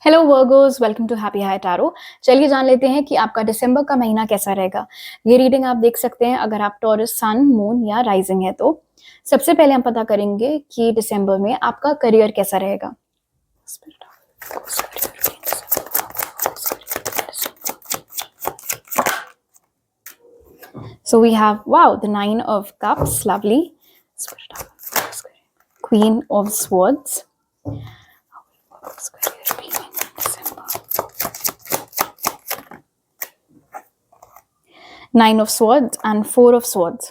Hello Virgos, welcome to happy high tarot. चलिए जान लेते हैं कि आपका दिसंबर का महीना कैसा रहेगा। ये रीडिंग आप देख सकते हैं अगर आप टॉरस सन, मून या राइजिंग है तो। सबसे पहले हम पता करेंगे कि दिसंबर में आपका करियर कैसा रहेगा। So we have, wow, the 9 of cups, lovely. Queen of swords. 9 of swords and 4 of swords.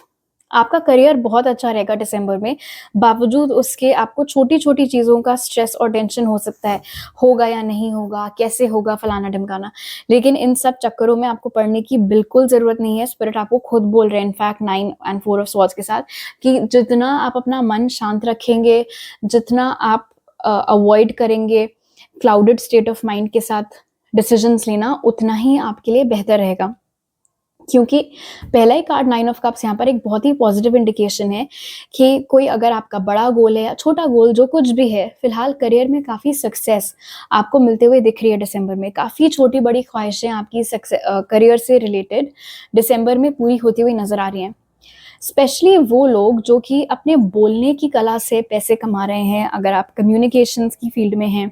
आपका करियर बहुत अच्छा रहेगा दिसंबर में। बावजूद उसके आपको छोटी-छोटी चीज़ों का स्ट्रेस और टेंशन हो सकता है, होगा या नहीं होगा, कैसे होगा, फलाना-ढिमकाना। लेकिन इन सब चक्करों में आपको पड़ने की बिल्कुल ज़रूरत नहीं है। स्पिरिट आपको खुद बोल रहे हैं इनफैक्ट 9 एंड 4 ऑफ स्वॉर्ड्स के साथ कि जितना आप अपना मन शांत रखेंगे, जितना आप अवॉइड करेंगे क्लाउडेड स्टेट ऑफ माइंड के साथ डिसीजंस लेना, उतना ही आपके लिए बेहतर रहेगा। क्योंकि पहला ही कार्ड 9 ऑफ कप्स यहाँ पर एक बहुत ही पॉजिटिव इंडिकेशन है कि कोई अगर आपका बड़ा गोल है या छोटा गोल जो कुछ भी है, फिलहाल करियर में काफ़ी सक्सेस आपको मिलते हुए दिख रही है दिसंबर में। काफ़ी छोटी बड़ी ख्वाहिशें आपकी करियर से रिलेटेड दिसंबर में पूरी होती हुई नज़र आ रही हैं। स्पेशली वो लोग जो कि अपने बोलने की कला से पैसे कमा रहे हैं। अगर आप कम्युनिकेशंस की फील्ड में हैं,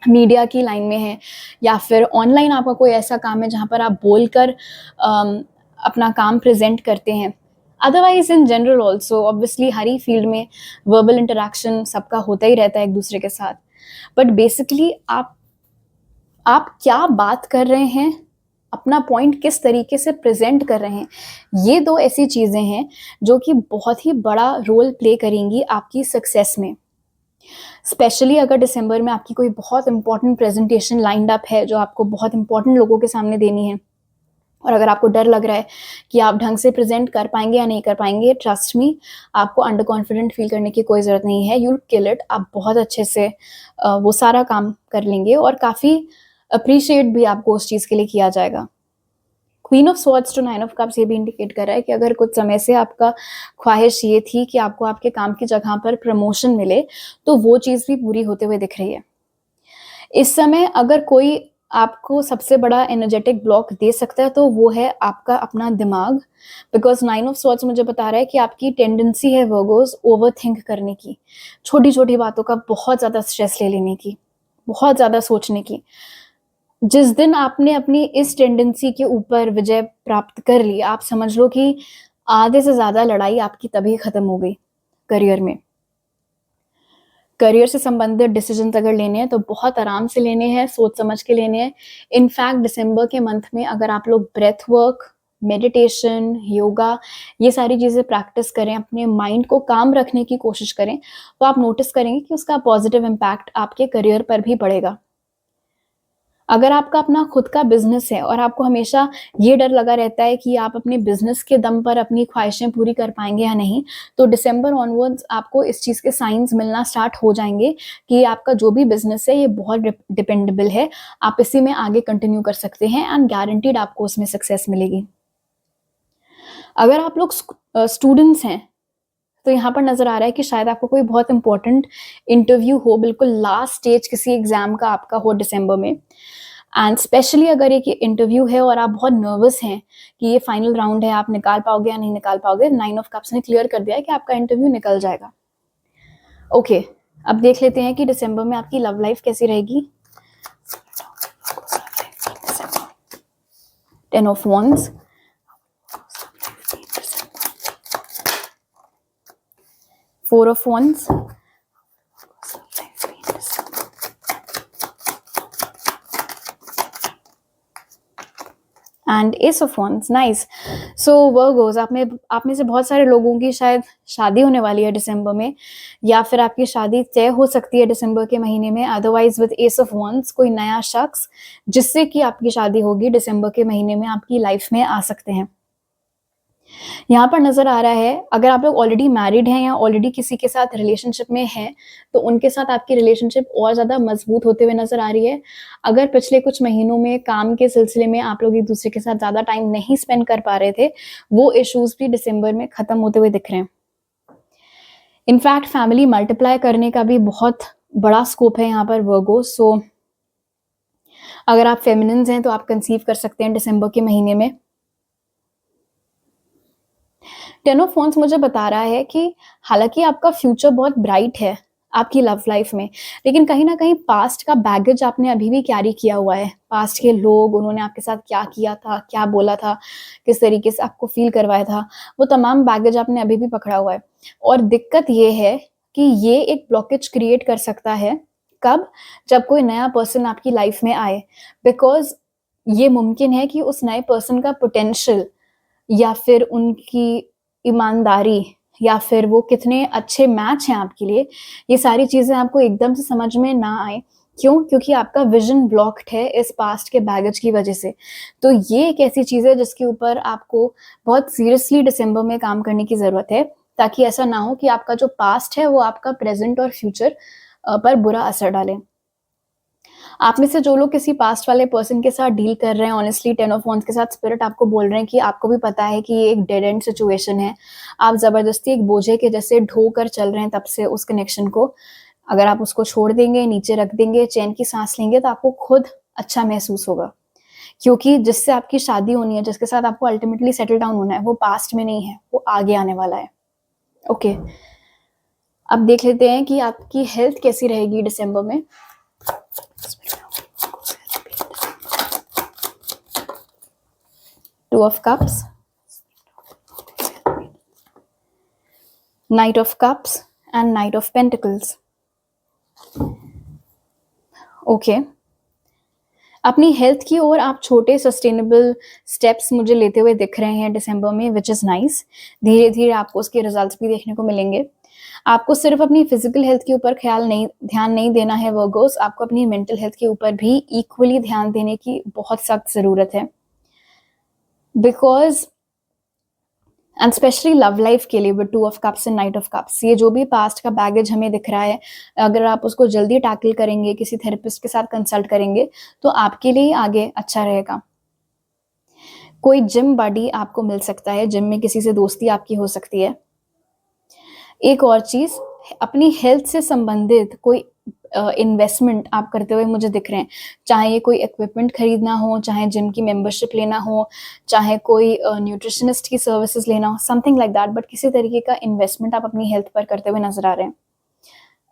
मीडिया की लाइन में है, या फिर ऑनलाइन आपका कोई ऐसा काम है जहाँ पर आप बोलकर अपना काम प्रेजेंट करते हैं। Otherwise in general also obviously her he field में वर्बल इंटरेक्शन सबका होता ही रहता है एक दूसरे के साथ। बट बेसिकली आप क्या बात कर रहे हैं, अपना पॉइंट किस तरीके से प्रेजेंट कर रहे हैं, ये दो ऐसी चीज़ें हैं जो कि बहुत ही बड़ा रोल प्ले करेंगी आपकी सक्सेस में। स्पेशली अगर दिसंबर में आपकी कोई बहुत इंपॉर्टेंट प्रेजेंटेशन लाइंड अप है जो आपको बहुत इंपॉर्टेंट लोगों के सामने देनी है, और अगर आपको डर लग रहा है कि आप ढंग से प्रेजेंट कर पाएंगे या नहीं कर पाएंगे, ट्रस्ट मी, आपको अंडर कॉन्फिडेंट फील करने की कोई ज़रूरत नहीं है। You'll kill it. आप बहुत अच्छे से वो सारा काम कर लेंगे और काफ़ी अप्रिशिएट भी आपको उस चीज़ के लिए किया जाएगा। Queen of swords to 9 of cups ये भी इंडिकेट कर रहा है कि अगर कुछ समय से आपका ख्वाहिश ये थी कि आपको आपके काम की जगह पर प्रमोशन मिले, तो वो चीज़ भी पूरी होते हुए दिख रही है। इस समय अगर कोई आपको सबसे बड़ा एनर्जेटिक ब्लॉक दे सकता है तो वो है आपका अपना दिमाग। बिकॉज 9 ऑफ स्वॉर्ड्स मुझे बता रहा है कि आपकी टेंडेंसी है वर्गोस ओवर थिंक करने की, छोटी छोटी बातों का बहुत ज़्यादा स्ट्रेस ले लेने की, बहुत ज़्यादा सोचने की। जिस दिन आपने अपनी इस टेंडेंसी के ऊपर विजय प्राप्त कर ली, आप समझ लो कि आधे से ज़्यादा लड़ाई आपकी तभी खत्म हो गई करियर में। करियर से संबंधित डिसीजन अगर लेने हैं तो बहुत आराम से लेने हैं, सोच समझ के लेने हैं। इनफैक्ट दिसंबर के मंथ में अगर आप लोग ब्रेथ वर्क, मेडिटेशन, योगा, ये सारी चीज़ें प्रैक्टिस करें, अपने माइंड को काम रखने की कोशिश करें, तो आप नोटिस करेंगे कि उसका पॉजिटिव इम्पैक्ट आपके करियर पर भी पड़ेगा। अगर आपका अपना खुद का बिजनेस है और आपको हमेशा ये डर लगा रहता है कि आप अपने बिजनेस के दम पर अपनी ख्वाहिशें पूरी कर पाएंगे या नहीं, तो दिसंबर ऑनवर्ड्स आपको इस चीज़ के साइंस मिलना स्टार्ट हो जाएंगे कि आपका जो भी बिजनेस है ये बहुत डिपेंडेबल है, आप इसी में आगे कंटिन्यू कर सकते हैं एंड गारंटीड आपको उसमें सक्सेस मिलेगी। अगर आप लोग स्टूडेंट्स हैं तो यहाँ पर नज़र आ रहा है कि शायद आपको कोई बहुत इंपॉर्टेंट इंटरव्यू हो, बिल्कुल लास्ट स्टेज किसी एग्जाम का आपका हो दिसंबर में। एंड स्पेशली अगर एक इंटरव्यू है और आप बहुत नर्वस हैं कि ये फाइनल राउंड है, आप निकाल पाओगे या नहीं निकाल पाओगे, 9 ऑफ कप्स ने क्लियर कर दिया है कि आपका इंटरव्यू निकल जाएगा। ओके, अब देख लेते हैं कि दिसंबर में आपकी लव लाइफ कैसी रहेगी। 10 of wands, 4 of wands, and S of wands। Nice. So Virgo's, आप में से बहुत सारे लोगों की शायद शादी होने वाली है दिसंबर में, या फिर आपकी शादी तय हो सकती है दिसंबर के महीने में। Otherwise with S of wands कोई नया शख्स जिससे कि आपकी शादी होगी दिसंबर के महीने में आपकी लाइफ में आ सकते हैं। यहाँ पर नज़र आ रहा है अगर आप लोग ऑलरेडी मैरिड हैं या ऑलरेडी किसी के साथ रिलेशनशिप में हैं तो उनके साथ आपकी रिलेशनशिप और ज़्यादा मजबूत होते हुए नज़र आ रही है। अगर पिछले कुछ महीनों में काम के सिलसिले में आप लोग एक दूसरे के साथ ज़्यादा टाइम नहीं स्पेंड कर पा रहे थे, वो इश्यूज भी दिसंबर में ख़त्म होते हुए दिख रहे हैं। इनफैक्ट फैमिली मल्टीप्लाई करने का भी बहुत बड़ा स्कोप है यहाँ पर वर्गो। सो अगर आप फेमिनिन्स हैं तो आप कंसीव कर सकते हैं दिसंबर के महीने में। 10 ऑफ वांड्स मुझे बता रहा है कि हालाँकि आपका फ्यूचर बहुत ब्राइट है आपकी लव लाइफ में, लेकिन कहीं न कहीं पास्ट का बैगेज आपने अभी भी कैरी किया हुआ है। पास्ट के लोग, उन्होंने आपके साथ क्या किया था, क्या बोला था, किस तरीके से आपको फ़ील करवाया था, वो तमाम बैगेज आपने अभी भी पकड़ा हुआ है। और दिक्कत ये है कि ये एक ब्लॉकेज क्रिएट कर सकता है, कब? जब कोई नया पर्सन आपकी लाइफ में आए। बिकॉज़ ये मुमकिन है कि उस नए पर्सन का पोटेंशियल या फिर उनकी ईमानदारी या फिर वो कितने अच्छे मैच हैं आपके लिए, ये सारी चीज़ें आपको एकदम से समझ में ना आएँ। क्यों? क्योंकि आपका विज़न ब्लॉक्ड है इस पास्ट के बैगेज की वजह से। तो ये एक ऐसी चीज़ है जिसके ऊपर आपको बहुत सीरियसली दिसंबर में काम करने की ज़रूरत है, ताकि ऐसा ना हो कि आपका जो पास्ट है वो आपका प्रेज़ेंट और फ्यूचर पर बुरा असर डाले। आप में से जो लोग किसी पास्ट वाले पर्सन के साथ डील कर रहे हैं, ऑनेस्टली 10 ऑफ वांड्स के साथ स्पिरिट आपको बोल रहे हैं कि आपको भी पता है कि ये एक डेड एंड सिचुएशन है। आप ज़बरदस्ती एक बोझे के जैसे ढो कर चल रहे हैं तब से उस कनेक्शन को। अगर आप उसको छोड़ देंगे, नीचे रख देंगे, चैन की साँस लेंगे तो आपको खुद अच्छा महसूस होगा। क्योंकि जिससे आपकी शादी होनी है, जिसके साथ आपको अल्टीमेटली सेटल डाउन होना है, वो पास्ट में नहीं है, वो आगे आने वाला है। ओके, अब देख लेते हैं कि आपकी हेल्थ कैसी रहेगी दिसंबर में। Two of Cups, Knight of Cups and Knight of Pentacles. Okay, अपनी हेल्थ की ओर आप छोटे सस्टेनेबल स्टेप्स मुझे लेते हुए दिख रहे हैं दिसंबर में, विच इज़ नाइस। धीरे धीरे आपको उसके रिजल्ट्स भी देखने को मिलेंगे। आपको सिर्फ अपनी फिजिकल हेल्थ के ऊपर ध्यान नहीं देना है वर्गोस, आपको अपनी मेंटल हेल्थ के ऊपर भी इक्वली ध्यान देने की बहुत सख्त ज़रूरत है। Because and specially love life के लिए with 2 of cups and night of cups, ये जो भी पास्ट का बैगेज हमें दिख रहा है, अगर आप उसको जल्दी टैकल करेंगे, किसी थेरेपिस्ट के साथ कंसल्ट करेंगे, तो आपके लिए आगे अच्छा रहेगा। कोई जिम बडी आपको मिल सकता है, जिम में किसी से दोस्ती आपकी हो सकती है। एक और चीज़, अपनी हेल्थ से संबंधित कोई इन्वेस्टमेंट आप करते हुए मुझे दिख रहे हैं, चाहे ये कोई इक्विपमेंट खरीदना हो, चाहे जिम की मेंबरशिप लेना हो, चाहे कोई न्यूट्रिशनिस्ट की सर्विसेज लेना हो, समथिंग लाइक दैट, बट किसी तरीके का इन्वेस्टमेंट आप अपनी हेल्थ पर करते हुए नजर आ रहे हैं।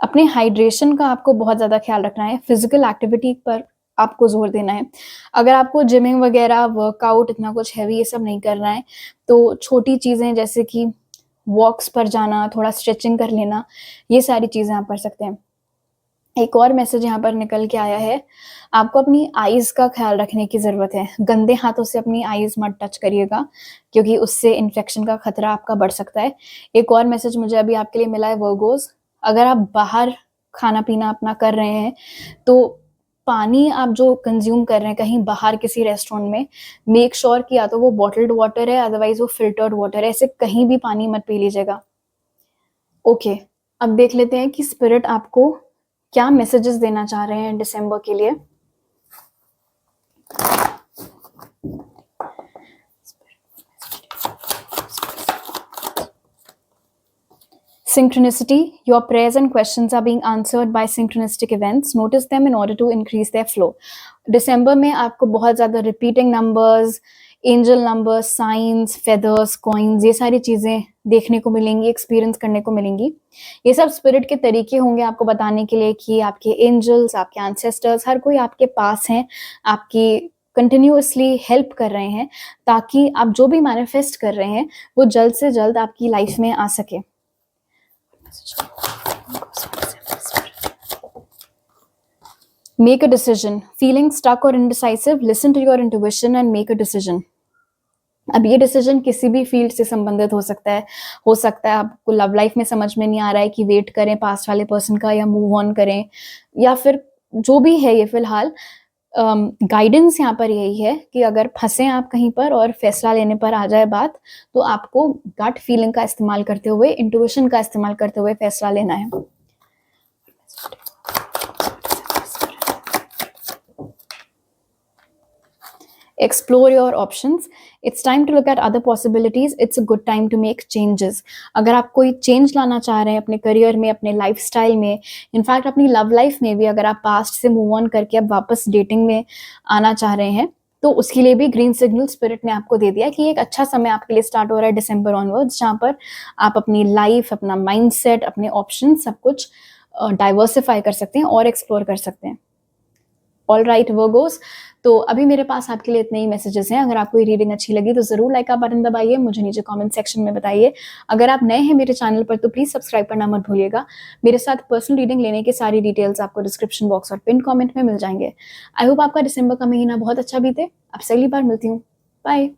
अपने हाइड्रेशन का आपको बहुत ज़्यादा ख्याल रखना है, फिजिकल एक्टिविटी पर आपको जोर देना है। अगर आपको जिमिंग वगैरह, वर्कआउट, इतना कुछ हैवी ये सब नहीं करना है, तो छोटी चीज़ें जैसे कि वॉक्स पर जाना, थोड़ा स्ट्रेचिंग कर लेना, ये सारी चीज़ें आप कर सकते हैं। एक और मैसेज यहाँ पर निकल के आया है, आपको अपनी आईज़ का ख्याल रखने की ज़रूरत है। गंदे हाथों से अपनी आईज़ मत टच करिएगा, क्योंकि उससे इन्फेक्शन का खतरा आपका बढ़ सकता है। एक और मैसेज मुझे अभी आपके लिए मिला है वर्गोस, अगर आप बाहर खाना-पीना अपना कर रहे हैं, तो पानी आप जो कंज़्यूम कर रहे हैं कहीं बाहर किसी रेस्टोरेंट में, मेक श्योर कि या तो वो बॉटल्ड वाटर है, अदरवाइज़ वो फ़िल्टर्ड वाटर है, ऐसे कहीं भी पानी मत पी लीजिएगा। ओके, अब देख लेते हैं कि स्पिरिट आपको क्या मैसेजेस देना चाह रहे हैं दिसंबर के लिए। Synchronicity, your prayers and questions are being answered by synchronistic events. Notice them in order to increase their flow. दिसंबर में आपको बहुत ज़्यादा repeating numbers, angel numbers, science, feathers, coins, ये सारी चीज़ें देखने को मिलेंगी, एक्सपीरियंस करने को मिलेंगी। ये सब स्पिरिट के तरीके होंगे आपको बताने के लिए कि आपके एंजल्स, आपके एंसेस्टर्स, हर कोई आपके पास हैं, आपकी कंटिन्यूअसली हेल्प कर रहे हैं, ताकि आप जो भी मैनिफेस्ट कर रहे हैं वो जल्द से जल्द आपकी लाइफ में आ सके। Make a decision. Feeling stuck or indecisive, listen to your intuition and make a decision. अब ये डिसीजन किसी भी फील्ड से संबंधित हो सकता है आपको लव लाइफ में समझ में नहीं आ रहा है कि वेट करें पास्ट वाले पर्सन का या मूव ऑन करें, या फिर जो भी है ये फिलहाल गाइडेंस यहाँ पर यही है कि अगर फंसे आप कहीं पर और फैसला लेने पर आ जाए बात, तो आपको गट फीलिंग का इस्तेमाल करते हुए, इंट्यूशन का इस्तेमाल करते हुए फैसला लेना है। explore your options. It's time to look at other possibilities. It's a good time to make changes. अगर आप कोई चेंज लाना चाह रहे हैं अपने करियर में, अपने लाइफस्टाइल में, इनफैक्ट अपनी लव लाइफ में भी, अगर आप पास्ट से मूव ऑन करके अब वापस डेटिंग में आना चाह रहे हैं, तो उसके लिए भी ग्रीन सिग्नल स्पिरिट ने आपको दे दिया कि एक अच्छा समय आपके लिए स्टार्ट हो रहा है दिसंबर ऑनवर्ड्स, जहाँ पर आप अपनी लाइफ, अपना माइंडसेट, अपने ऑप्शन सब कुछ डाइवर्सिफाई कर सकते हैं और एक्सप्लोर कर सकते हैं। ऑल राइट वर्गोस, तो अभी मेरे पास आपके लिए इतने ही मैसेजेस हैं। अगर आपको ये रीडिंग अच्छी लगी तो ज़रूर लाइक का बटन दबाइए, मुझे नीचे कमेंट सेक्शन में बताइए। अगर आप नए हैं मेरे चैनल पर तो प्लीज़ सब्सक्राइब करना मत भूलिएगा। मेरे साथ पर्सनल रीडिंग लेने की सारी डिटेल्स आपको डिस्क्रिप्शन बॉक्स और पिन कमेंट में मिल जाएंगे। आई होप आपका दिसंबर का महीना बहुत अच्छा बीते। आपसे अगली बार मिलती हूँ। बाय।